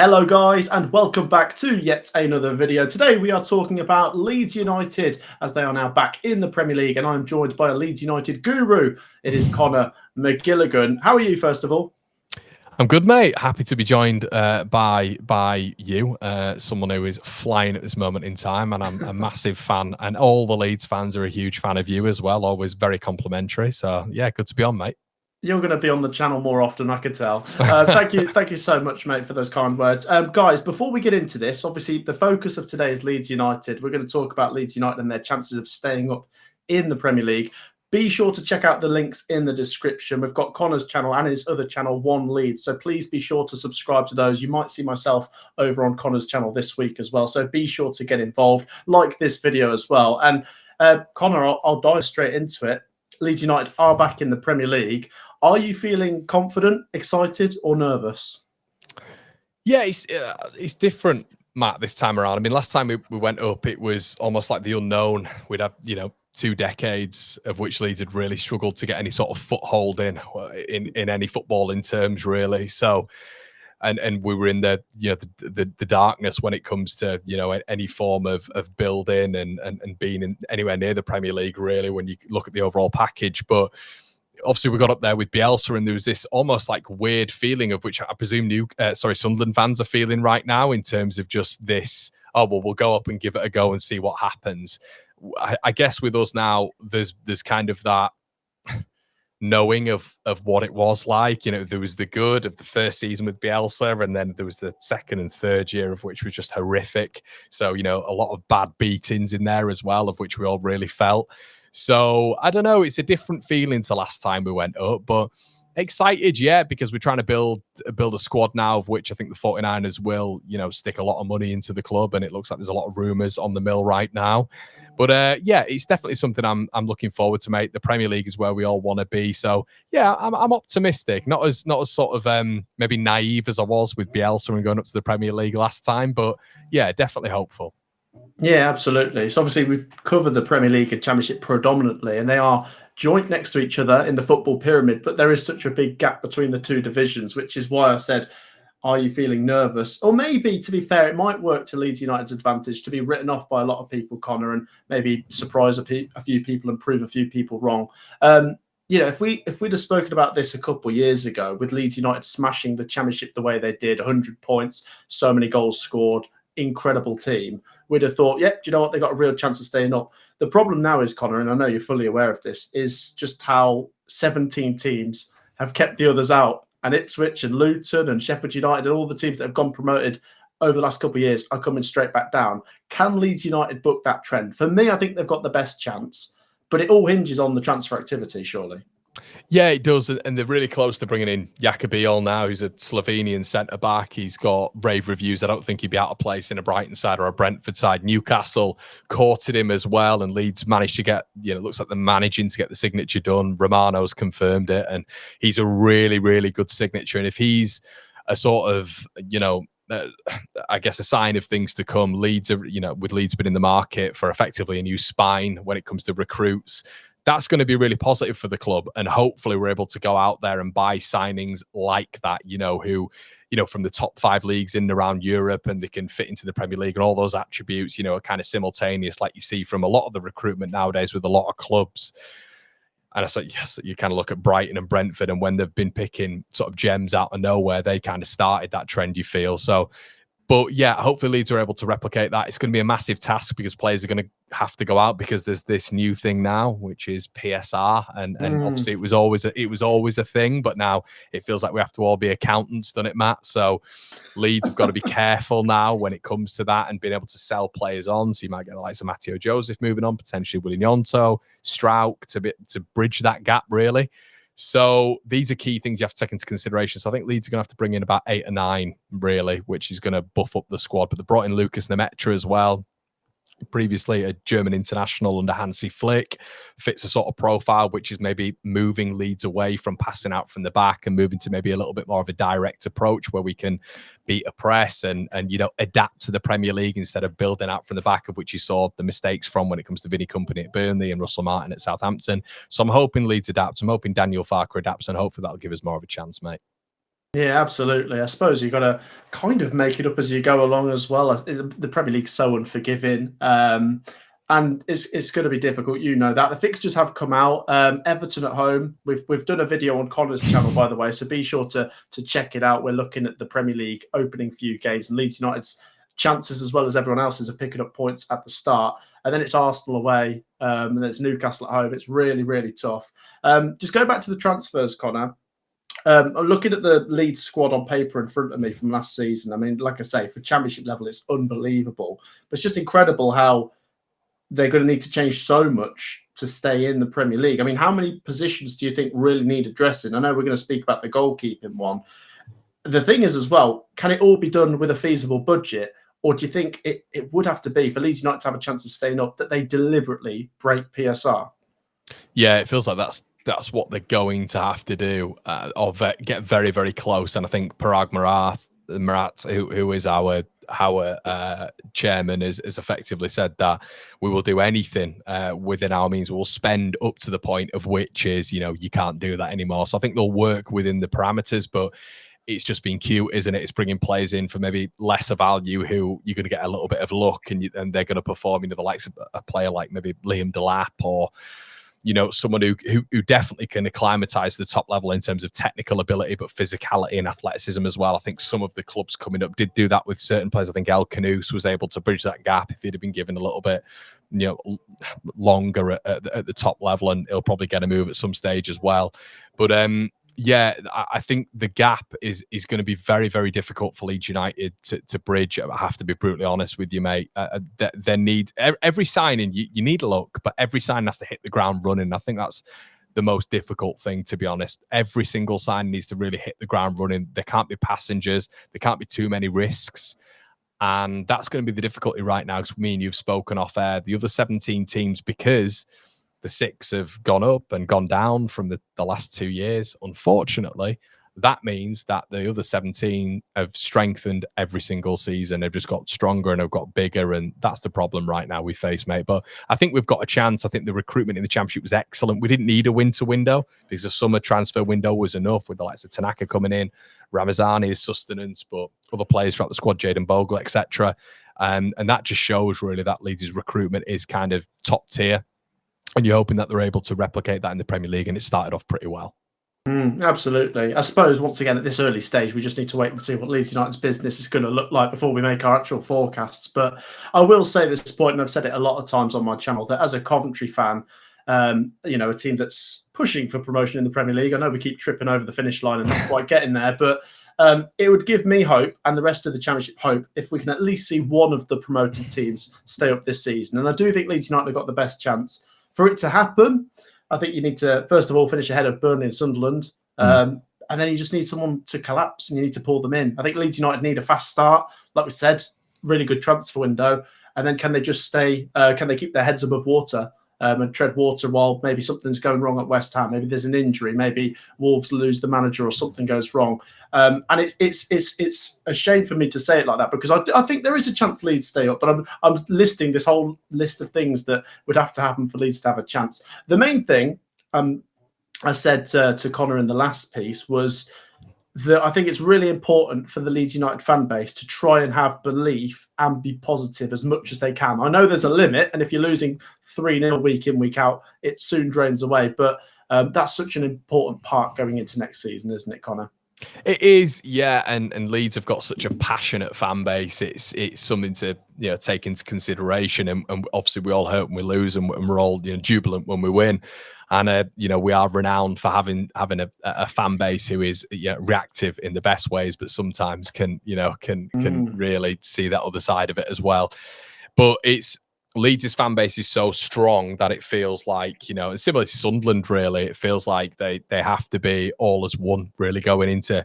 Hello guys and welcome back to yet another video. Today we are talking about Leeds United as they are now back in the Premier League, and I'm joined by a Leeds United guru. It is Conor Mcgilligan. How are you, first of all? I'm good, mate. Happy to be joined by you, someone who is flying at this moment in time, and I'm a massive fan, and all the Leeds fans are a huge fan of you as well, always very complimentary. So yeah, good to be on, mate. You're going to be on the channel more often, I could tell. Thank you so much, mate, for those kind words. Guys, before we get into this, obviously the focus of today is Leeds United. We're going to talk about Leeds United and their chances of staying up in the Premier League. Be sure to check out the links in the description. We've got Conor's channel and his other channel, One Leeds. So please be sure to subscribe to those. You might see myself over on Conor's channel this week as well. So be sure to get involved, like this video as well. And Conor, I'll dive straight into it. Leeds United are back in the Premier League. Are you feeling confident, excited, or nervous? Yeah, it's different, Matt, this time around. I mean, last time we went up, it was almost like the unknown. We'd have, 2 decades of which Leeds had really struggled to get any sort of foothold in any footballing terms, really. So, and we were in the darkness when it comes to any form of building and being anywhere near the Premier League, really, when you look at the overall package. But obviously we got up there with Bielsa, and there was this almost like weird feeling of which I presume Sunderland fans are feeling right now, in terms of just this, oh, well, we'll go up and give it a go and see what happens. I guess with us now, there's kind of that knowing of what it was like. There was the good of the first season with Bielsa, and then there was the second and third year of which was just horrific. So, a lot of bad beatings in there as well, of which we all really felt. So I don't know, it's a different feeling to last time we went up, but excited, yeah, because we're trying to build a squad now, of which I think the 49ers will, stick a lot of money into the club, and it looks like there's a lot of rumours on the mill right now. But yeah, it's definitely something I'm looking forward to, mate. The Premier League is where we all want to be. So yeah, I'm optimistic. Not as sort of maybe naive as I was with Bielsa and going up to the Premier League last time, but yeah, definitely hopeful. Yeah, absolutely. So obviously we've covered the Premier League and Championship predominantly, and they are joint next to each other in the football pyramid, but there is such a big gap between the two divisions, which is why I said, are you feeling nervous? Or maybe, to be fair, it might work to Leeds United's advantage to be written off by a lot of people, Conor, and maybe surprise a few people and prove a few people wrong. If we'd have spoken about this a couple of years ago, with Leeds United smashing the Championship the way they did, 100 points, so many goals scored, incredible team, we'd have thought, yeah, do you know what, they got a real chance of staying up. The problem now is, Conor, and I know you're fully aware of this, is just how 17 teams have kept the others out, and Ipswich and Luton and Sheffield United and all the teams that have gone promoted over the last couple of years are coming straight back down. Can Leeds United book that trend? For me, I think they've got the best chance, but it all hinges on the transfer activity, surely. Yeah, it does, and they're really close to bringing in Jakobiol now, who's a Slovenian centre-back. He's got rave reviews. I don't think he'd be out of place in a Brighton side or a Brentford side. Newcastle courted him as well, and Leeds managed to get, looks like they're managing to get the signature done. Romano's confirmed it, and he's a really, really good signature. And if he's a sort of, I guess a sign of things to come, Leeds are, with Leeds been in the market for effectively a new spine when it comes to recruits, that's going to be really positive for the club. And hopefully we're able to go out there and buy signings like that, who, from the top 5 leagues in and around Europe, and they can fit into the Premier League, and all those attributes, are kind of simultaneous, like you see from a lot of the recruitment nowadays with a lot of clubs. And I said, yes, you kind of look at Brighton and Brentford, and when they've been picking sort of gems out of nowhere, they kind of started that trend, you feel. So, but yeah, hopefully Leeds are able to replicate that. It's going to be a massive task because players are going to have to go out, because there's this new thing now, which is PSR, and obviously it was always a thing, but now it feels like we have to all be accountants, doesn't it, Matt? So Leeds have got to be careful now when it comes to that and being able to sell players on. So you might get the likes of Matteo Joseph moving on, potentially Willy Gnonto, Strauch to bridge that gap, really. So these are key things you have to take into consideration. So I think Leeds are going to have to bring in about 8 or 9, really, which is going to buff up the squad. But they brought in Lucas Nemetra as well. Previously a German international under Hansi Flick, fits a sort of profile which is maybe moving Leeds away from passing out from the back and moving to maybe a little bit more of a direct approach where we can beat a press and adapt to the Premier League instead of building out from the back, of which you saw the mistakes from when it comes to Vinny Kompany at Burnley and Russell Martin at Southampton. So I'm hoping Leeds adapts. I'm hoping Daniel Farke adapts, and hopefully that'll give us more of a chance, mate. Yeah, absolutely. I suppose you've got to kind of make it up as you go along as well. The Premier League's so unforgiving, and it's going to be difficult. You know that the fixtures have come out. Everton at home. We've done a video on Connor's channel, by the way, so be sure to check it out. We're looking at the Premier League opening few games and Leeds United's chances as well as everyone else's of picking up points at the start. And then it's Arsenal away, and then it's Newcastle at home. It's really, really tough. Just go back to the transfers, Connor. I'm looking at the Leeds squad on paper in front of me from last season. I mean, like I say, for Championship level, it's unbelievable. But it's just incredible how they're going to need to change so much to stay in the Premier League. I mean, how many positions do you think really need addressing? I know we're going to speak about the goalkeeping one. The thing is as well, can it all be done with a feasible budget? Or do you think it would have to be, for Leeds United to have a chance of staying up, that they deliberately break PSR? Yeah, it feels like that's what they're going to have to do, or get very, very close. And I think Parag Marat, who is our chairman, has effectively said that we will do anything within our means. We'll spend up to the point of which is, you can't do that anymore. So I think they'll work within the parameters, but it's just being cute, isn't it? It's bringing players in for maybe lesser value who you're going to get a little bit of luck and they're going to perform, the likes of a player like maybe Liam Delap or someone who definitely can acclimatise to the top level in terms of technical ability, but physicality and athleticism as well. I think some of the clubs coming up did do that with certain players. I think El Canouse was able to bridge that gap if he'd have been given a little bit, longer at the top level, and he'll probably get a move at some stage as well. But yeah, I think the gap is going to be very, very difficult for Leeds United to bridge. I have to be brutally honest with you, mate. They need every signing. You need luck, but every sign has to hit the ground running. I think that's the most difficult thing, to be honest. Every single sign needs to really hit the ground running. There can't be passengers. There can't be too many risks. And that's going to be the difficulty right now, because me and you've spoken off air. The other 17 teams, because the 6 have gone up and gone down from the last 2 years, unfortunately, that means that the other 17 have strengthened every single season. They've just got stronger and have got bigger, and that's the problem right now we face, mate. But I think we've got a chance. I think the recruitment in the Championship was excellent. We didn't need a winter window because the summer transfer window was enough with the likes of Tanaka coming in, Ramazani's sustenance, but other players throughout the squad, Jayden Bogle, etc. And that just shows really that Leeds' recruitment is kind of top tier. And you're hoping that they're able to replicate that in the Premier League, and it started off pretty well. Absolutely. I suppose, once again, at this early stage, we just need to wait and see what Leeds United's business is going to look like before we make our actual forecasts. But I will say this point, and I've said it a lot of times on my channel, that as a Coventry fan, a team that's pushing for promotion in the Premier League, I know we keep tripping over the finish line and not quite getting there, but it would give me hope and the rest of the Championship hope if we can at least see one of the promoted teams stay up this season. And I do think Leeds United have got the best chance. For it to happen, I think you need to, first of all, finish ahead of Burnley and Sunderland. And then you just need someone to collapse and you need to pull them in. I think Leeds United need a fast start. Like we said, really good transfer window. And then can they just stay, can they keep their heads above water and tread water while maybe something's going wrong at West Ham? Maybe there's an injury. Maybe Wolves lose the manager or something goes wrong. And it's a shame for me to say it like that, because I think there is a chance Leeds stay up, but I'm listing this whole list of things that would have to happen for Leeds to have a chance. The main thing I said to Connor in the last piece was that I think it's really important for the Leeds United fan base to try and have belief and be positive as much as they can. I know there's a limit, and if you're losing 3-0 week in, week out, it soon drains away. But that's such an important part going into next season, isn't it, Connor? It is, yeah, and Leeds have got such a passionate fan base. It's something to take into consideration, and obviously we all hurt when we lose, and we're all jubilant when we win. And we are renowned for having a fan base who is reactive in the best ways, but sometimes can really see that other side of it as well. But Leeds' fan base is so strong that it feels like, similar to Sunderland, really, it feels like they have to be all as one, really, going into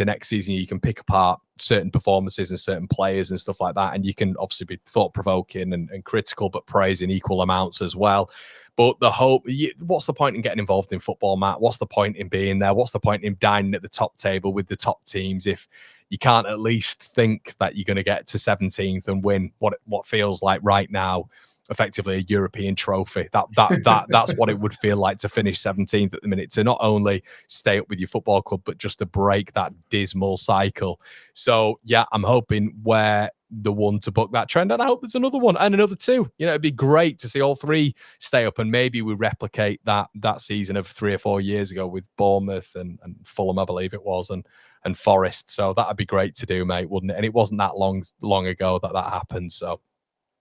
next season. You can pick apart certain performances and certain players and stuff like that, and you can obviously be thought-provoking and critical, but praise in equal amounts as well. But what's the point in getting involved in football, Matt? What's the point in being there? What's the point in dining at the top table with the top teams if you can't at least think that you're going to get to 17th and win what feels like right now effectively a European trophy. That's what it would feel like to finish 17th at the minute, to not only stay up with your football club, but just to break that dismal cycle. So yeah, I'm hoping we're the one to buck that trend, and I hope there's another one and another two. You know, it'd be great to see all three stay up, and maybe we replicate that season of 3 or 4 years ago with Bournemouth and Fulham, I believe it was, and Forest. So that'd be great to do, mate, wouldn't it? And it wasn't that long ago that happened. So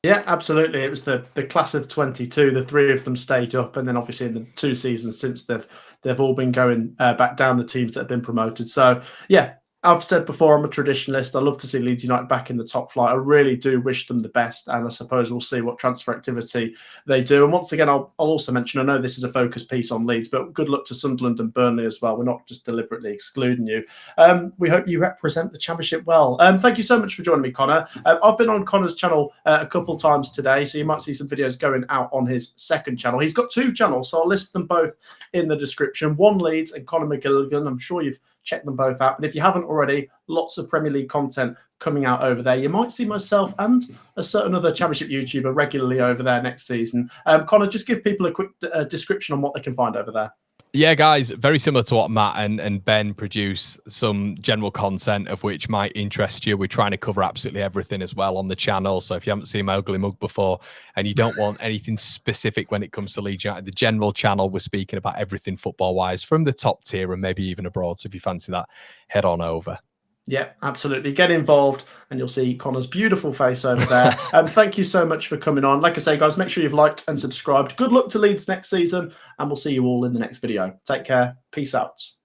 yeah, absolutely. It was the class of 22. The three of them stayed up, and then obviously in the 2 seasons since they've all been going back down, the teams that have been promoted. So yeah, I've said before, I'm a traditionalist. I love to see Leeds United back in the top flight. I really do wish them the best, and I suppose we'll see what transfer activity they do. And once again, I'll also mention, I know this is a focus piece on Leeds, but good luck to Sunderland and Burnley as well. We're not just deliberately excluding you. We hope you represent the Championship well. Thank you so much for joining me, Connor. I've been on Connor's channel a couple times today, so you might see some videos going out on his second channel. He's got 2 channels, so I'll list them both in the description. One Leeds and Conor Mcgilligan. I'm sure you've checked them both out. And if you haven't already, lots of Premier League content coming out over there. You might see myself and a certain other Championship YouTuber regularly over there next season. Connor, just give people a quick description on what they can find over there. Yeah, guys, very similar to what Matt and Ben produce, some general content of which might interest you. We're trying to cover absolutely everything as well on the channel. So if you haven't seen my ugly mug before and you don't want anything specific when it comes to Leeds United, the general channel, we're speaking about everything football-wise from the top tier and maybe even abroad. So if you fancy that, head on over. Yeah, absolutely. Get involved and you'll see Connor's beautiful face over there. Thank you so much for coming on. Like I say, guys, make sure you've liked and subscribed. Good luck to Leeds next season, and we'll see you all in the next video. Take care. Peace out.